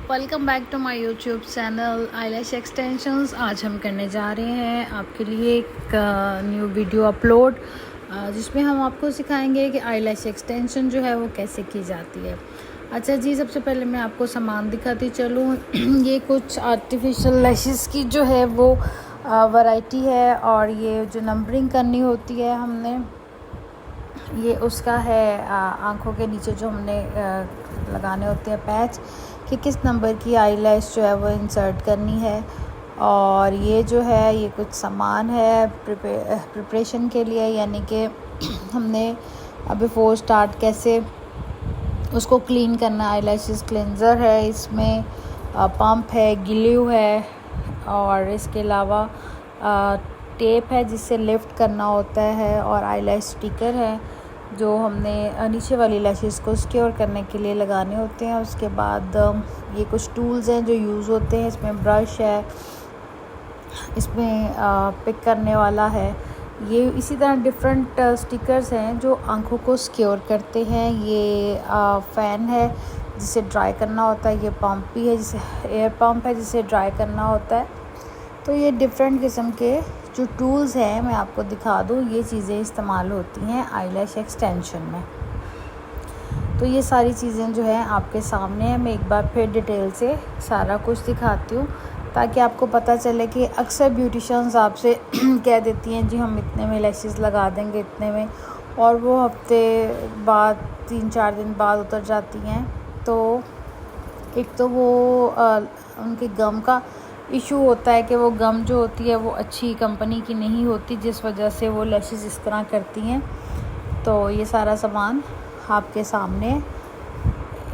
Welcome back to my YouTube channel eyelash extensions. आज हम करने जा रहे हैं आपके लिए एक न्यू वीडियो अपलोड जिसमें हम आपको सिखाएंगे कि आईलैश एक्सटेंशन जो है वो कैसे की जाती है। अच्छा जी, सबसे पहले मैं आपको सामान दिखाती चलूँ। ये कुछ आर्टिफिशियल लैशेस की जो है वो वैरायटी है, और ये जो नंबरिंग करनी होती है हमने, ये उसका है आँखों के नीचे जो हमने लगाने होते हैं पैच, कि किस नंबर की आईलैश जो है वो इंसर्ट करनी है। और ये जो है ये कुछ सामान है प्रिपरेशन के लिए, यानी कि हमने बिफोर स्टार्ट कैसे उसको क्लीन करना। आईलैशेस क्लेंज़र है, इसमें पंप है, ग्लू है, और इसके अलावा टेप है जिससे लिफ्ट करना होता है, और आईलैश स्टिकर है जो हमने नीचे वाली लैशेस को सिक्योर करने के लिए लगाने होते हैं। उसके बाद ये कुछ टूल्स हैं जो यूज़ होते हैं। इसमें ब्रश है, इसमें पिक करने वाला है। ये इसी तरह डिफरेंट स्टिकर्स हैं जो आंखों को सिक्योर करते हैं। ये फ़ैन है जिसे ड्राई करना होता है। ये पंप भी है, जिसे एयर पंप है जिसे ड्राई करना होता है। तो ये डिफरेंट किस्म के जो टूल्स हैं मैं आपको दिखा दूँ, ये चीज़ें इस्तेमाल होती हैं आईलैश एक्सटेंशन में। तो ये सारी चीज़ें जो हैं आपके सामने हैं। मैं एक बार फिर डिटेल से सारा कुछ दिखाती हूँ ताकि आपको पता चले कि अक्सर ब्यूटिशियंस आपसे कह देती हैं जी हम इतने में लैशेस लगा देंगे, इतने में, और वो हफ्ते बाद 3-4 दिन बाद उतर जाती हैं। तो एक तो वो उनके गम का इशू होता है कि वो गम जो होती है वो अच्छी कंपनी की नहीं होती, जिस वजह से वो लैशेस इस तरह करती हैं। तो ये सारा सामान आपके सामने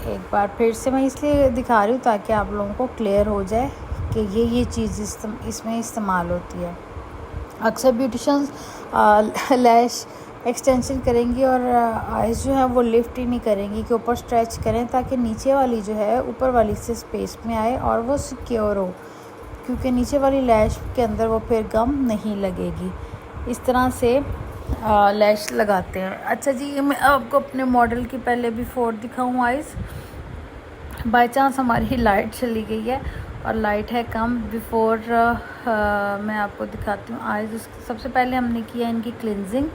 एक बार फिर से मैं इसलिए दिखा रही हूँ ताकि आप लोगों को क्लियर हो जाए कि ये चीज़ इसमें इस्तेमाल होती है। अक्सर ब्यूटिशियंस लैश एक्सटेंशन करेंगी और आइज़ जो है वो लिफ्ट ही नहीं करेंगी कि ऊपर स्ट्रेच करें ताकि नीचे वाली जो है ऊपर वाली से स्पेस में आए और वो सिक्योर हो, क्योंकि नीचे वाली लैश के अंदर वो फिर गम नहीं लगेगी। इस तरह से लैश लगाते हैं। अच्छा जी, ये मैं आपको अपने मॉडल की पहले बिफोर दिखाऊँ आइज़। बाय चांस हमारी लाइट चली गई है और लाइट है कम। बिफोर मैं आपको दिखाती हूँ आइज़। सबसे पहले हमने किया इनकी क्लिनजिंग,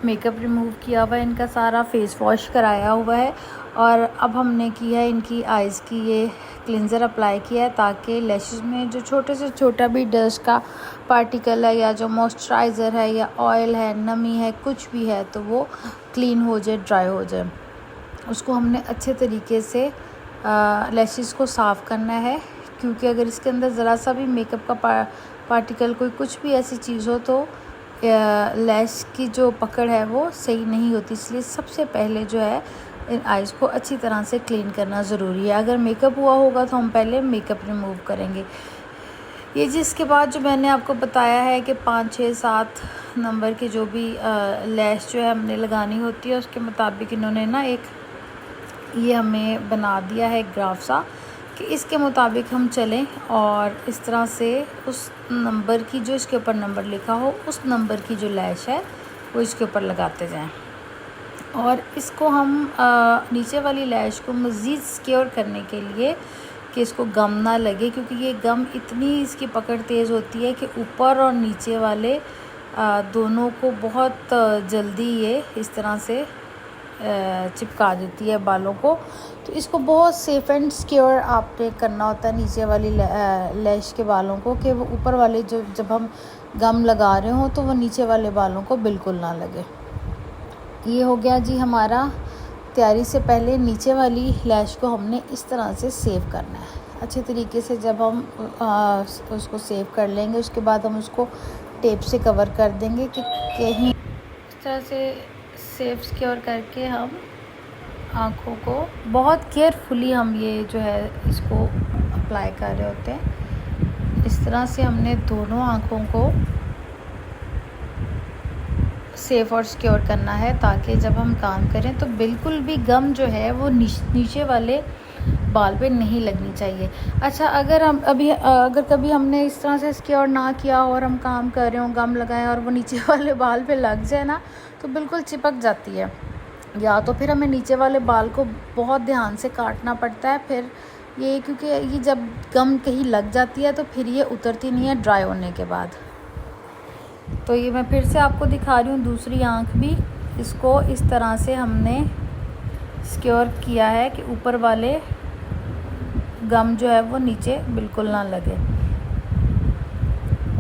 मेकअप रिमूव किया हुआ है, इनका सारा फेस वॉश कराया हुआ है, और अब हमने किया है इनकी आइज़ की ये क्लिनज़र अप्लाई किया है ताकि लैशेस में जो छोटे से छोटा भी डस्ट का पार्टिकल है, या जो मॉइस्चराइज़र है, या ऑयल है, नमी है, कुछ भी है, तो वो क्लीन हो जाए, ड्राई हो जाए। उसको हमने अच्छे तरीके से लैशेस को साफ़ करना है, क्योंकि अगर इसके अंदर ज़रा सा भी मेकअप का पार्टिकल कोई कुछ भी ऐसी चीज़ हो तो लैश की जो पकड़ है वो सही नहीं होती। इसलिए सबसे पहले जो है इन आइज़ को अच्छी तरह से क्लीन करना ज़रूरी है। अगर मेकअप हुआ होगा तो हम पहले मेकअप रिमूव करेंगे। ये जिसके बाद जो मैंने आपको बताया है कि 5, 6, 7 नंबर की जो भी लैश जो है हमने लगानी होती है, उसके मुताबिक इन्होंने ना एक ये हमें बना दिया है ग्राफ सा कि इसके मुताबिक हम चलें, और इस तरह से उस नंबर की जो इसके ऊपर नंबर लिखा हो उस नंबर की जो लैश है वो इसके ऊपर लगाते जाएं। और इसको हम नीचे वाली लैश को मज़ीद सिक्योर करने के लिए कि इसको गम ना लगे, क्योंकि ये गम इतनी इसकी पकड़ तेज़ होती है कि ऊपर और नीचे वाले दोनों को बहुत जल्दी ये इस तरह से चिपका देती है बालों को। तो इसको बहुत सेफ एंड सिक्योर आपने करना होता है नीचे वाली लैश के बालों को, कि वो ऊपर वाले जो जब हम गम लगा रहे हों तो वो नीचे वाले बालों को बिल्कुल ना लगे। ये हो गया जी हमारा तैयारी से पहले नीचे वाली लैश को हमने इस तरह से सेव करना है अच्छे तरीके से। जब हम उसको सेव कर लेंगे उसके बाद हम उसको टेप से कवर कर देंगे कि कहीं इस तरह से सेफ सिक्योर करके हम आँखों को बहुत केयरफुली हम ये जो है इसको अप्लाई कर रहे होते हैं। इस तरह से हमने दोनों आँखों को सेफ और सिक्योर करना है ताकि जब हम काम करें तो बिल्कुल भी गम जो है वो नीचे वाले बाल पे नहीं लगनी चाहिए। अच्छा, अगर कभी हमने इस तरह से सिक्योर ना किया और हम काम कर रहे हो, गम लगाएं और वो नीचे वाले बाल पे लग जाए ना, तो बिल्कुल चिपक जाती है। या तो फिर हमें नीचे वाले बाल को बहुत ध्यान से काटना पड़ता है, फिर ये क्योंकि ये जब गम कहीं लग जाती है तो फिर ये उतरती नहीं है ड्राई होने के बाद। तो ये मैं फिर से आपको दिखा रही हूँ दूसरी आँख भी। इसको इस तरह से हमने सिक्योर किया है कि ऊपर वाले गम जो है वो नीचे बिल्कुल ना लगे।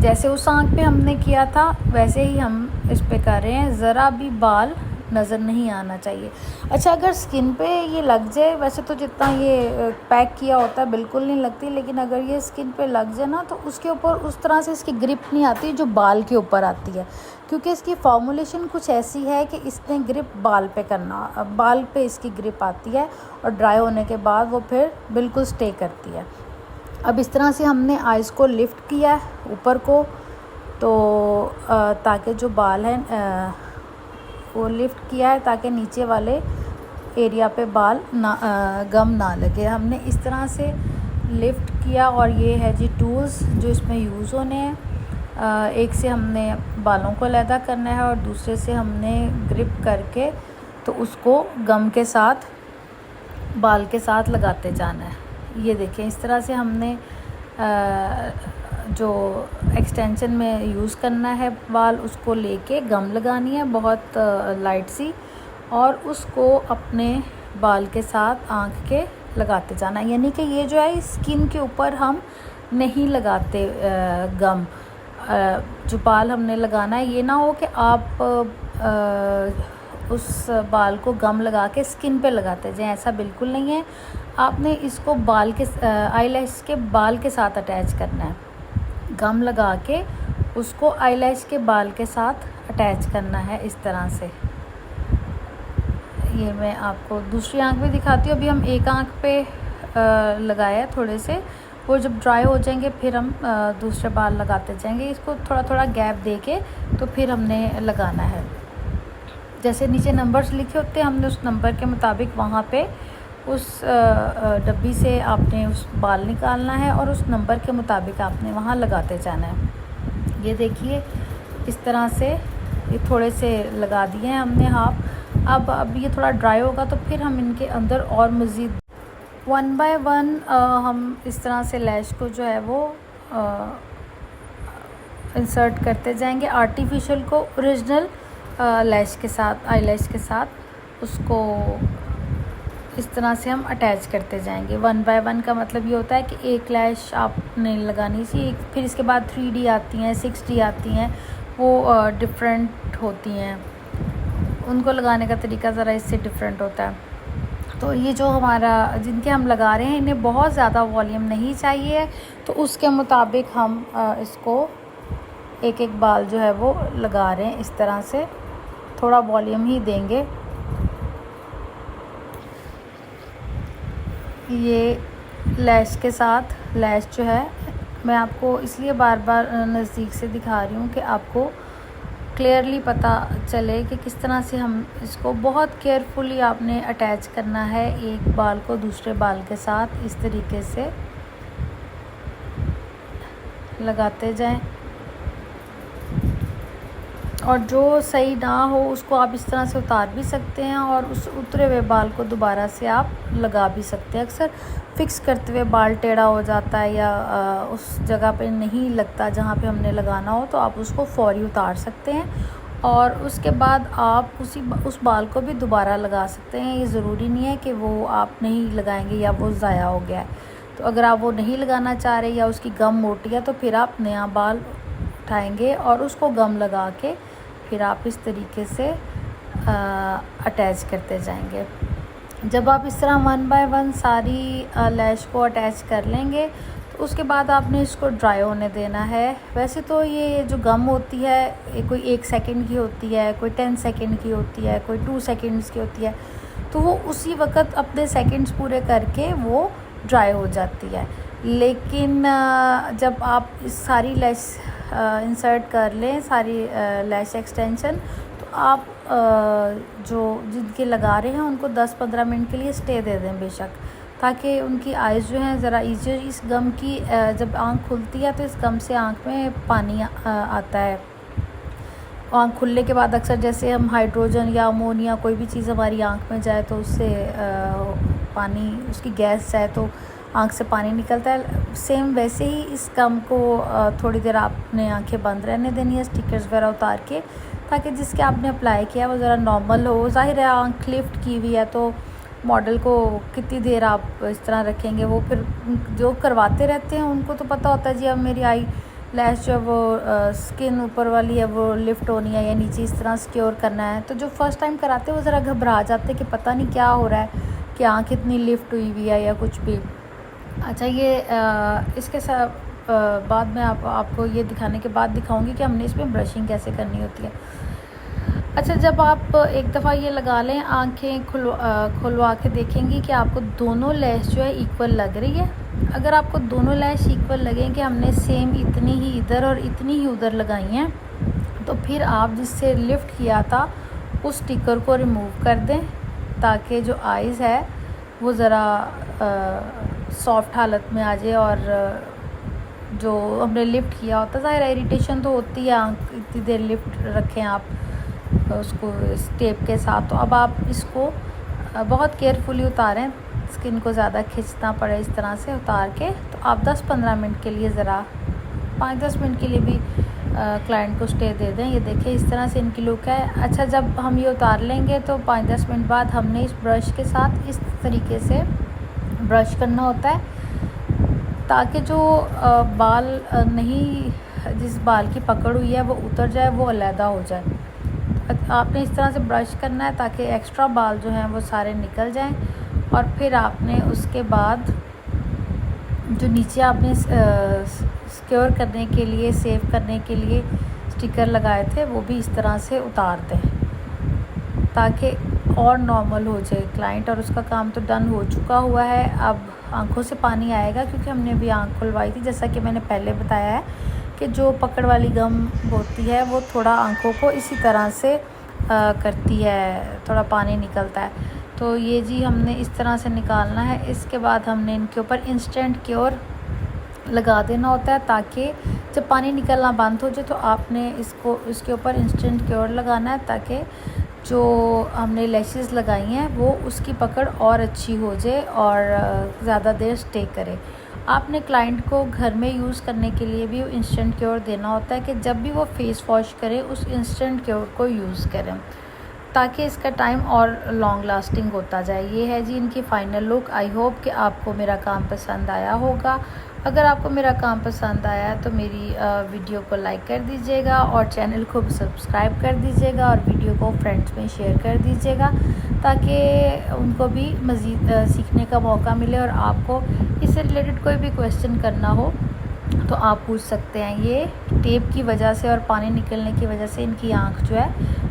जैसे उस आँख पे हमने किया था वैसे ही हम इस पे कर रहे हैं, ज़रा भी बाल नज़र नहीं आना चाहिए। अच्छा, अगर स्किन पे ये लग जाए, वैसे तो जितना ये पैक किया होता है बिल्कुल नहीं लगती, लेकिन अगर ये स्किन पे लग जाए ना तो उसके ऊपर उस तरह से इसकी ग्रिप नहीं आती जो बाल के ऊपर आती है, क्योंकि इसकी फॉर्मुलेशन कुछ ऐसी है कि इसने ग्रिप बाल पे करना, बाल पे इसकी ग्रिप आती है और ड्राई होने के बाद वो फिर बिल्कुल स्टे करती है। अब इस तरह से हमने आइज़ को लिफ्ट किया है ऊपर को, तो ताकि जो बाल हैं वो लिफ्ट किया है ताकि नीचे वाले एरिया पे बाल ना गम ना लगे। हमने इस तरह से लिफ्ट किया और ये है जी टूल्स जो इसमें यूज़ होने हैं। एक से हमने बालों को अलहदा करना है और दूसरे से हमने ग्रिप करके तो उसको गम के साथ बाल के साथ लगाते जाना है। ये देखें, इस तरह से हमने जो एक्सटेंशन में यूज़ करना है बाल, उसको लेके गम लगानी है बहुत लाइट सी, और उसको अपने बाल के साथ आँख के लगाते जाना है। यानी कि ये जो है स्किन के ऊपर हम नहीं लगाते गम। जो बाल हमने लगाना है ये ना हो कि आप उस बाल को गम लगा के स्किन पे लगाते जाएं, ऐसा बिल्कुल नहीं है। आपने इसको बाल के आईलैश के बाल के साथ अटैच करना है, गम लगा के उसको आईलैश के बाल के साथ अटैच करना है इस तरह से। ये मैं आपको दूसरी आँख भी दिखाती हूँ। अभी हम एक आँख पे लगाया थोड़े से, वो जब ड्राई हो जाएंगे फिर हम दूसरे बाल लगाते जाएंगे। इसको थोड़ा थोड़ा गैप दे के तो फिर हमने लगाना है। जैसे नीचे नंबर्स लिखे होते हैं, हमने उस नंबर के मुताबिक वहाँ पे उस डब्बी से आपने उस बाल निकालना है और उस नंबर के मुताबिक आपने वहाँ लगाते जाना है। ये देखिए इस तरह से ये थोड़े से लगा दिए हैं हमने हाफ। अब ये थोड़ा ड्राई होगा तो फिर हम इनके अंदर और मज़ीद 1 बाय 1 हम इस तरह से लैश को जो है वो इंसर्ट करते जाएंगे। आर्टिफिशियल को ओरिजिनल लैश के साथ, आई लैश के साथ उसको इस तरह से हम अटैच करते जाएंगे। 1 बाय 1 का मतलब ये होता है कि एक लैश आपने लगानी सी, फिर इसके बाद 3D आती हैं, 6D आती हैं, वो डिफरेंट होती हैं, उनको लगाने का तरीका ज़रा इससे डिफरेंट होता है। तो ये जो हमारा जिनके हम लगा रहे हैं इन्हें बहुत ज़्यादा वॉल्यूम नहीं चाहिए, तो उसके मुताबिक हम इसको एक एक बाल जो है वो लगा रहे हैं। इस तरह से थोड़ा वॉल्यूम ही देंगे। ये लैश के साथ, लैश जो है मैं आपको इसलिए बार बार नज़दीक से दिखा रही हूँ कि आपको क्लियरली पता चले कि किस तरह से हम इसको बहुत केयरफुली आपने अटैच करना है एक बाल को दूसरे बाल के साथ। इस तरीके से लगाते जाएं, और जो सही ना हो उसको आप इस तरह से उतार भी सकते हैं और उस उतरे हुए बाल को दोबारा से आप लगा भी सकते हैं। अक्सर फिक्स करते हुए बाल टेढ़ा हो जाता है या उस जगह पे नहीं लगता जहाँ पे हमने लगाना हो, तो आप उसको फौरी उतार सकते हैं और उसके बाद आप उस बाल को भी दोबारा लगा सकते हैं। ये ज़रूरी नहीं है कि वो आप नहीं लगाएंगे या वो ज़ाया हो गया है। तो अगर आप वो नहीं लगाना चाह रहे या उसकी गम मोटी है तो फिर आप नया बाल उठाएंगे और उसको गम लगा के फिर आप इस तरीके से अटैच करते जाएंगे। जब आप इस तरह 1 बाय 1 सारी लैश को अटैच कर लेंगे तो उसके बाद आपने इसको ड्राई होने देना है। वैसे तो ये जो गम होती है कोई 1 सेकंड की होती है, कोई 10 सेकंड की होती है, कोई 2 सेकंड्स की होती है, तो वो उसी वक्त अपने सेकंड्स पूरे करके वो ड्राई हो जाती है। लेकिन जब आप इस सारी लैश इंसर्ट कर लें, सारी लैश एक्सटेंशन, तो आप जो जिनके लगा रहे हैं उनको 10-15 मिनट के लिए स्टे दे दें बेशक, ताकि उनकी आइज़ जो हैं ज़रा ईजी। इस गम की जब आँख खुलती है तो इस गम से आँख में पानी आता है, आँख खुलने के बाद अक्सर जैसे हम हाइड्रोजन या अमोनिया कोई भी चीज़ हमारी आँख में जाए तो उससे पानी, उसकी गैस जाए तो आँख से पानी निकलता है। सेम वैसे ही इस गम को थोड़ी देर आपने आंखें बंद रहने देनी है स्टिकर्स वगैरह उतार के, ताकि जिसके आपने अप्लाई किया वो ज़रा नॉर्मल हो। ज़ाहिर है आँख लिफ्ट की हुई है तो मॉडल को कितनी देर आप इस तरह रखेंगे, वो फिर जो करवाते रहते हैं उनको तो पता होता है जी अब मेरी आई लैश जो वो स्किन ऊपर वाली है वो लिफ्ट होनी है या नीचे इस तरह सिक्योर करना है। तो जो फ़र्स्ट टाइम कराते हैं वो ज़रा घबरा जाते हैं कि पता नहीं क्या हो रहा है, कि आँख कितनी लिफ्ट हुई हुई है या कुछ भी। अच्छा, ये इसके साथ बाद में आपको ये दिखाने के बाद दिखाऊंगी कि हमने इसमें ब्रशिंग कैसे करनी होती है। अच्छा, जब आप एक दफ़ा ये लगा लें, आंखें खुलवा के देखेंगी कि आपको दोनों लैश जो है इक्वल लग रही है। अगर आपको दोनों लैश इक्वल लगें कि हमने सेम इतनी ही इधर और इतनी ही उधर लगाई हैं, तो फिर आप जिससे लिफ्ट किया था उस स्टिकर को रिमूव कर दें, ताकि जो आइज़ है वो ज़रा सॉफ्ट हालत में आ जाए। और जो हमने लिफ्ट किया होता है, ज़ाहिर इरिटेशन तो होती है, आँख इतनी देर लिफ्ट रखें आप उसको इस टेप के साथ। तो अब आप इसको बहुत केयरफुली उतारें, स्किन को ज़्यादा खींचना पड़े, इस तरह से उतार के। तो आप 10-15 मिनट के लिए ज़रा 5-10 मिनट के लिए भी क्लाइंट को स्टे दे दें। ये देखिए इस तरह से इनकी लुक है। अच्छा, जब हम ये उतार लेंगे तो 5-10 मिनट बाद हमने इस ब्रश के साथ इस तरीके से ब्रश करना होता है, ताकि जो बाल नहीं, जिस बाल की पकड़ हुई है वो उतर जाए, वो अलहदा हो जाए। आपने इस तरह से ब्रश करना है ताकि एक्स्ट्रा बाल जो हैं वो सारे निकल जाएं। और फिर आपने उसके बाद जो नीचे आपने सिक्योर करने के लिए, सेव करने के लिए स्टिकर लगाए थे, वो भी इस तरह से उतार दें ताकि और नॉर्मल हो जाए क्लाइंट। और उसका काम तो डन हो चुका हुआ है। अब आंखों से पानी आएगा क्योंकि हमने भी आंख खुलवाई थी। जैसा कि मैंने पहले बताया है कि जो पकड़ वाली गम होती है वो थोड़ा आंखों को इसी तरह से करती है, थोड़ा पानी निकलता है। तो ये जी हमने इस तरह से निकालना है। इसके बाद हमने इनके ऊपर इंस्टेंट क्योर लगा देना होता है, ताकि जब पानी निकलना बंद हो जाए तो आपने इसके ऊपर इंस्टेंट क्योर लगाना है, ताकि जो हमने लैशेस लगाई हैं वो उसकी पकड़ और अच्छी हो जाए और ज़्यादा देर स्टे करे। आपने क्लाइंट को घर में यूज़ करने के लिए भी इंस्टेंट क्योर देना होता है कि जब भी वो फेस वॉश करे उस इंस्टेंट क्योर को यूज़ करें, ताकि इसका टाइम और लॉन्ग लास्टिंग होता जाए। ये है जी इनकी फ़ाइनल लुक। आई होप कि आपको मेरा काम पसंद आया होगा। अगर आपको मेरा काम पसंद आया है तो मेरी वीडियो को लाइक कर दीजिएगा और चैनल को सब्सक्राइब कर दीजिएगा और वीडियो को फ्रेंड्स में शेयर कर दीजिएगा, ताकि उनको भी मज़ीद सीखने का मौका मिले। और आपको इससे रिलेटेड कोई भी क्वेश्चन करना हो तो आप पूछ सकते हैं। ये टेप की वजह से और पानी निकलने की वजह से इनकी आँख जो है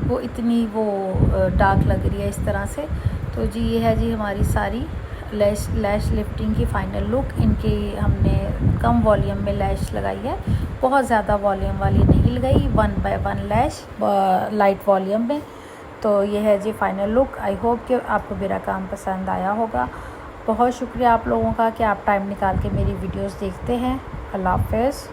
वो इतनी डार्क लग रही है इस तरह से। तो जी ये है जी हमारी सारी लैश लिफ्टिंग की फ़ाइनल लुक। इनकी हमने कम वॉल्यूम में लैश लगाई है, बहुत ज़्यादा वॉल्यूम वाली नहीं लगाई, 1 बाय 1 लैश लाइट वॉल्यूम में। तो ये है जी फ़ाइनल लुक। आई होप कि आपको मेरा काम पसंद आया होगा। बहुत शुक्रिया आप लोगों का कि आप टाइम निकाल के मेरी वीडियोस देखते हैं। अल्लाह हाफ़िज़।